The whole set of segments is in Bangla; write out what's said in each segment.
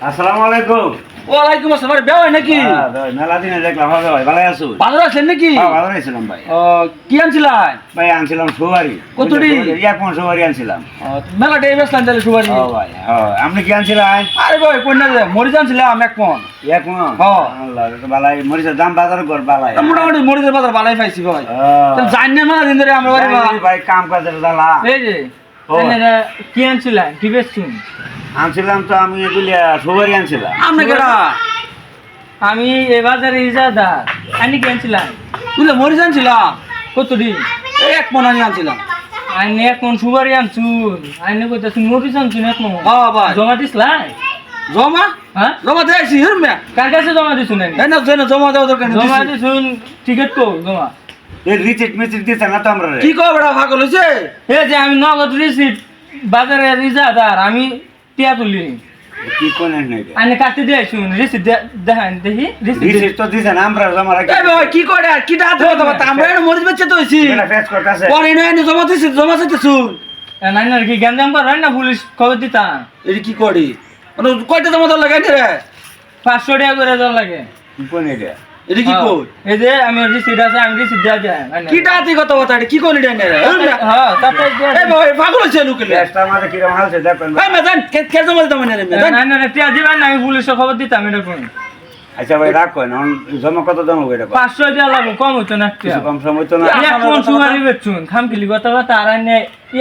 আসসালামু আলাইকুম। ওয়ালাইকুম আসসালাম। বেও নাকি? মেলা দিনে দেখলাম হবে ভাই, ভালো আছো? বাজার আছেন নাকি? ভালো আছিলাম ভাই। কি আনছিলেন? ভাই আনছিলাম সুবারি। কতটি? এখন সুবারি আনছিলাম। মেলা ডে বেসলাম তাহলে সুবারি। ভাই আপনি কি আনছিলেন? আরে ভাই কোনটা যে মরিচ আনছিলাম এক মন। এক মন? আল্লাহ তো ভালাই, মরিচের দাম বাজার কর ভালাই। মোটামুটি মরিচের বাজার ভালাই পাইছি ভাই। তাহলে জানি না মেলা দিন ধরে আমরা বাড়ি ভাই কাম কাজের জ্বালা। এই যে কি আনছিলেন কি বেচছুন? আনছিলাম তো আমি এগুলা সুবারি আনছিলাম। আপনি কেডা? আমি এ বাজারে ইজাদার। আনি কি আনছিলাম? তুই মরিচ আনছিলাম কতটি? এক মন আমি আনছিলাম। আইনে এক মন সুপারি আনছুন, আইনে কইতাছুন মরিচ আনছুন এক মন। ভাই জমা দিছলাই? জমা? হ্যাঁ জমা দিয়েছি হিরমে। কার কাছে জমা দিছুন? এই না জমা দেওয়া দরকার নেই। জমা দিছুন টিকিট কো জমা? এই রিচিট মিচিট দিছে না তো আমরা। কি কও বেটা পাগল হইছে? এই যে আমি নগদ রিসিট বাজারে ইজাদার আমি টিয়া তুলি। কি কোন নাই? আইনে কাটতে দিয়েছুন রিসিট দেখান দেখি রিচিট তো দিছে না আমরা জমা রাখি। এই ভাই কি করে কি ডাত হতো কথা আমরা এর মরিচ বেচতে তো হইছি। এটা ফেস করতেছে। পরে এনে জমা দিছি জমা চাইতেছুন। নাইনার কি গঞ্জাম করেন না পুলিশ খবর দিতাম? এই কি করি? মানে কয়টা জমা দেওয়া লাগে রে? 500 টাকা করে দেওয়া লাগে। কি কোন এটা? এটা কি কই? এই যে আমি রিসিট আছে আমি রিসিট দেয়া যায়। কি ডাতি কথা কথা কি কোন এটা নে রে? হ্যাঁ তাতে এই ভাই পাগল হইছে লুকলে। চেষ্টা আমাদের কি রকম আছে দেখেন। এই মেদান কে জমা দিতাম না রে মেদান। নাইনার টিয়া দিবেন না আমি পুলিশে খবর দিতাম এরকম। আচ্ছা ভাই রাখো না, জমা কত জমা হবে এটা? 500 টাকা লাগবে কম হইতো না টিয়া। কম সময় তো না। এক মন সুপারি বেচছুন খামকিলি কথা কথা আর আইনে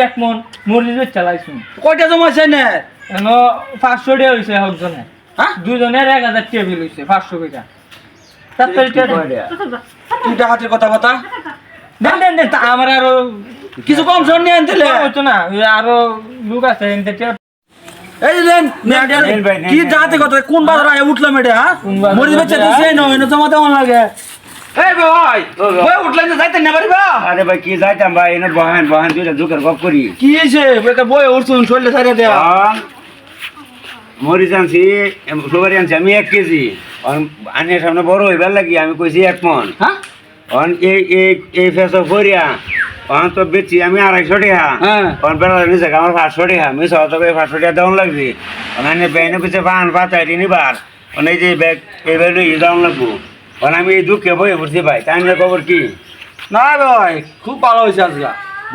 এক মন মরিচ বেচ চালাইছুন। কয়টা জমা আছে না? এনো 500 টাকা হইছে একজনে। হ্যাঁ? দুজনের 1000 টাকা বিল হইছে 500 টাকা। তাতে কি ডাহাতের কথা কথা? দেন দেন দেন তা আমার আরো কিছু কম শোন নিয়ে আনতেলে। হইতো না ওই আরো লোক আছে এনতে টিয়া। এই দেন কি ডাহাতে কথা কোন বাজার আয় উঠলাম এটা হ্যাঁ? মরিচ বেচতে দিছে না এনে জমা দেওয়া লাগে। এই ভাই ভাই উঠলেন না যাইতে না পারিবা? আরে ভাই কি যাইতাম ভাই, এনে বহান বহান দুইটা দুকের গপ করি। কি হইছে? একটা বই উঠছুন শরীরে ছাইরা দেয়া। মরিচ আনছি, সুপারি আনছি আমি 1 কেজি। আনের সামনে বড় হইবার লাগি আমি কইছি 1 মন। হ্যাঁ? এই ফেস করিয়া তো বেচি আমি 250 টাকা। হ্যাঁ। বেলা নিচে আমার 500 টাকা, মিস হতো 500 টাকা দেওয়ান লাগবে। অনানে বেনে কিছু পান পাতাই নিবার অনেক যে ব্যাগ এই বেলে দেওয়ান লাগবো। আমি এই দুঃখে বই পড়ছি ভাই, তাই না খবর কি? না ভাই খুব ভালো হয়েছে আজকে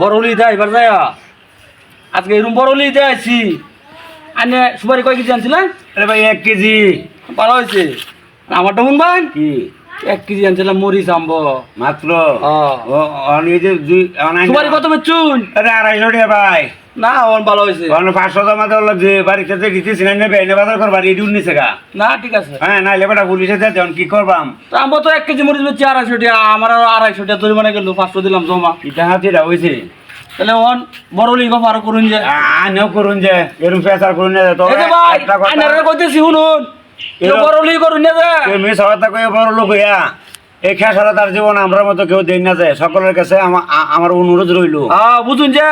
বড়লি দেয় এবার যায় আজকে এরকম বড়লি দেয়াছি আনে সুপারি কয় কেজি আনছিলেন? আরে ভাই 1 কেজি। ভালো হয়েছে আমারটা শুনবেন কি 1 কেজি আনছিলাম মরিচ আনবো মাত্র? সুপারি কত বেচুন? আরে 250 টাকা ভাই। না আমার ভালো হয়েছে 500 জমা দেওয়ার লাগছে, বাড়িতে দিতেছি না, নেবে এনে বাজার করবার এটি উন্নিছে গা। না ঠিক আছে হ্যাঁ না লেবাটা পুলিশে যাতে কি করবাম? তো আনবো তো 1 কেজি মরিচ বেচছি 250 টাকা, আমার 250 টাকা জরিমানা গেল 500 দিলাম জমা। এটা হাতিটা হয়েছে তাহলে অন বড়লি গপ আরো করুন যে আনেও করুন যে এরকম পেশার করুন যে তো এই যে ভাই আইনারে কইতেছি শুনুন কেউ বড়লি করুন না যে মেয়ে সহায়তা করে বড় লোক হইয়া এই খেসারা তার জীবন আমরা মতো কেউ দেই না যায়। সকলের কাছে আমার অনুরোধ রইল বুঝুন যে